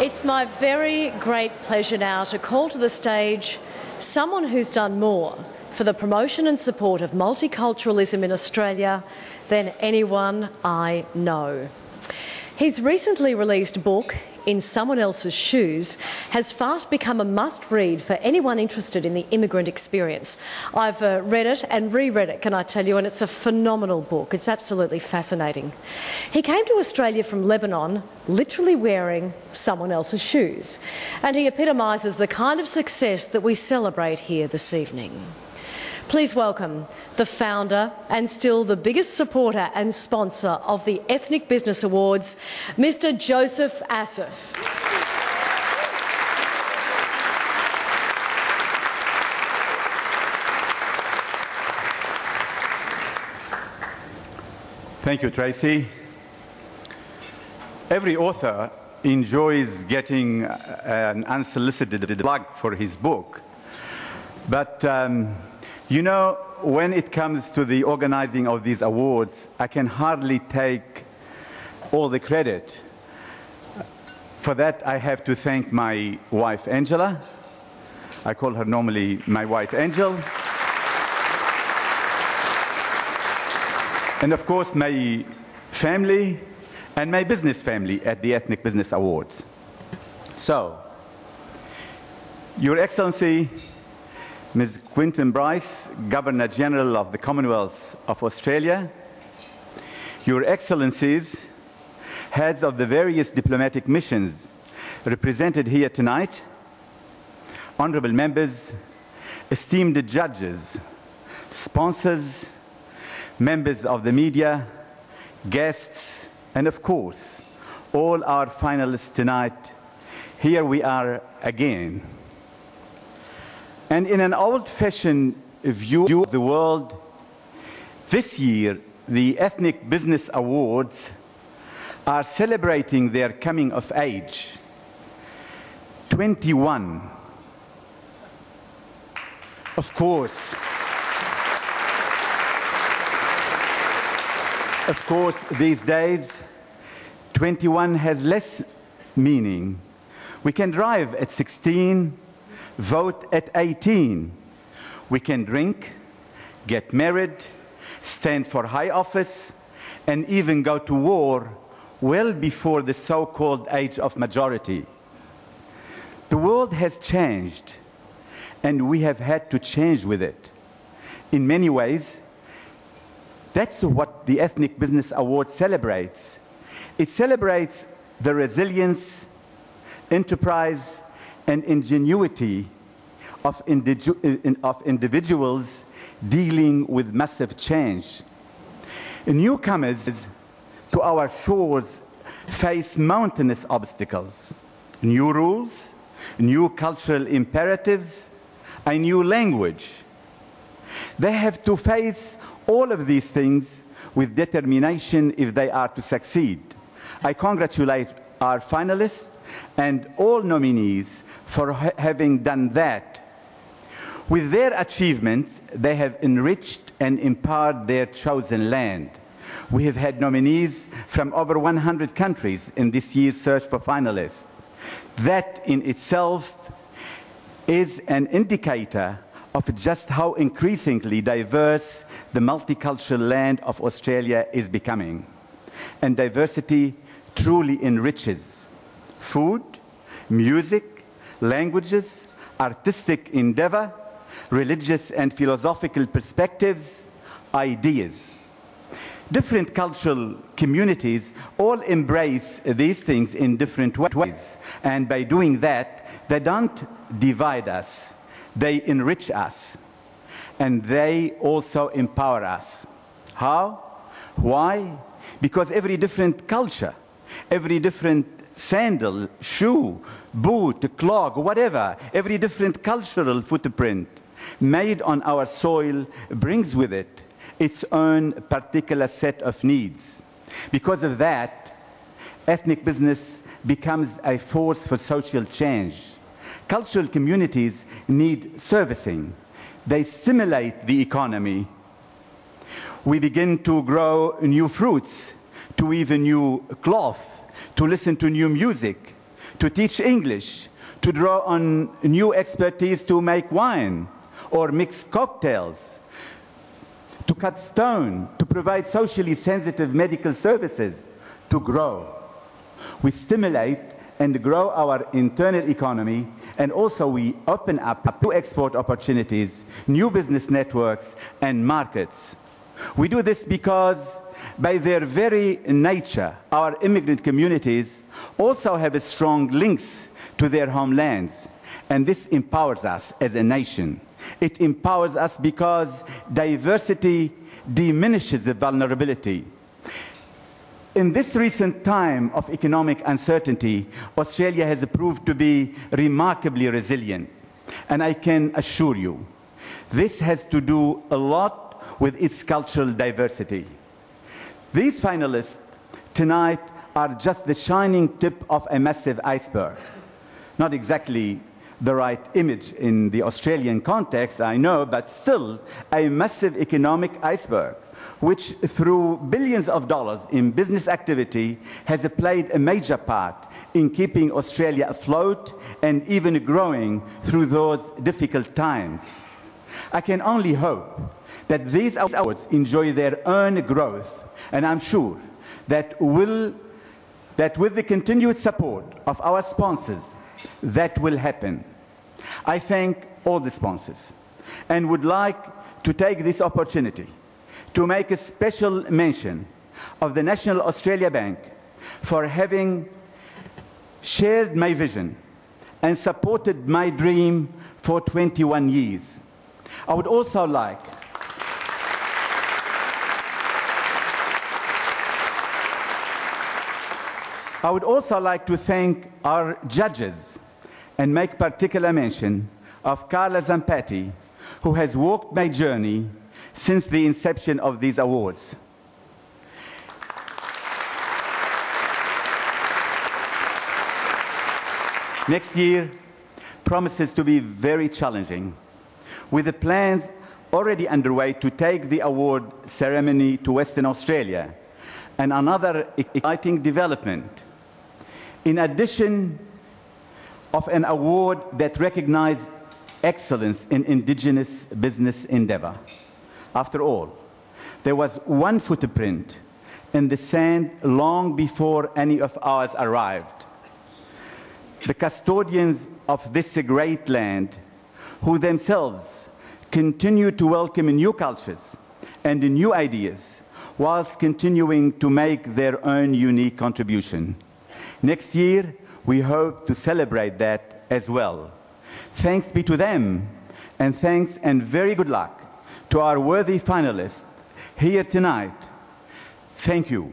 It's my very great pleasure now to call to the stage someone who's done more for the promotion and support of multiculturalism in Australia than anyone I know. His recently released book, In Someone Else's Shoes, has fast become a must-read for anyone interested in the immigrant experience. I've read it and reread it, can I tell you, and it's a phenomenal book. It's absolutely fascinating. He came to Australia from Lebanon, literally wearing someone else's shoes, and he epitomises the kind of success that we celebrate here this evening. Please welcome the founder and still the biggest supporter and sponsor of the Ethnic Business Awards, Mr. Joseph Asif. Thank you, Tracey. Every author enjoys getting an unsolicited plug for his book, but you know, when it comes to the organizing of these awards, I can hardly take all the credit. For that, I have to thank my wife, Angela. I call her normally my white angel. And of course, my family and my business family at the Ethnic Business Awards. So, Your Excellency, Ms. Quintin Bryce, Governor-General of the Commonwealth of Australia, Your Excellencies, heads of the various diplomatic missions represented here tonight, honourable members, esteemed judges, sponsors, members of the media, guests, and of course, all our finalists tonight, here we are again. And in an old-fashioned view of the world, this year, the Ethnic Business Awards are celebrating their coming of age. 21. Of course, these days, 21 has less meaning. We can drive at 16, vote at 18. We can drink, get married, stand for high office, and even go to war well before the so-called age of majority. The world has changed, and we have had to change with it. In many ways, that's what the Ethnic Business Award celebrates. It celebrates the resilience, enterprise, and ingenuity of individuals dealing with massive change. Newcomers to our shores face mountainous obstacles, new rules, new cultural imperatives, a new language. They have to face all of these things with determination if they are to succeed. I congratulate our finalists and all nominees for having done that. With their achievements, they have enriched and empowered their chosen land. We have had nominees from over 100 countries in this year's search for finalists. That in itself is an indicator of just how increasingly diverse the multicultural land of Australia is becoming. And diversity truly enriches food, music, languages, artistic endeavor, religious and philosophical perspectives, ideas. Different cultural communities all embrace these things in different ways. And by doing that, they don't divide us. They enrich us. And they also empower us. How? Why? Because every different culture, every different sandal, shoe, boot, clog, whatever, every different cultural footprint made on our soil brings with it its own particular set of needs. Because of that, ethnic business becomes a force for social change. Cultural communities need servicing. They stimulate the economy. We begin to grow new fruits, to weave a new cloth, to listen to new music, to teach English, to draw on new expertise to make wine or mix cocktails, to cut stone, to provide socially sensitive medical services, to grow. We stimulate and grow our internal economy, and also we open up new export opportunities, new business networks and markets. We do this because by their very nature, our immigrant communities also have strong links to their homelands, and this empowers us as a nation. It empowers us because diversity diminishes the vulnerability. In this recent time of economic uncertainty, Australia has proved to be remarkably resilient. And I can assure you, this has to do a lot with its cultural diversity. These finalists tonight are just the shining tip of a massive iceberg. Not exactly the right image in the Australian context, I know, but still a massive economic iceberg, which through billions of dollars in business activity has played a major part in keeping Australia afloat and even growing through those difficult times. I can only hope that these awards enjoy their own growth, and I'm sure that with the continued support of our sponsors, that will happen. I thank all the sponsors and would like to take this opportunity to make a special mention of the National Australia Bank for having shared my vision and supported my dream for 21 years. I would also like to thank our judges and make particular mention of Carla Zampatti, who has walked my journey since the inception of these awards. Next year promises to be very challenging, with the plans already underway to take the award ceremony to Western Australia, and another exciting development. In addition of an award that recognizes excellence in Indigenous business endeavor. After all, there was one footprint in the sand long before any of ours arrived. The custodians of this great land, who themselves continue to welcome new cultures and new ideas, whilst continuing to make their own unique contribution. Next year, we hope to celebrate that as well. Thanks be to them, and thanks and very good luck to our worthy finalists here tonight. Thank you.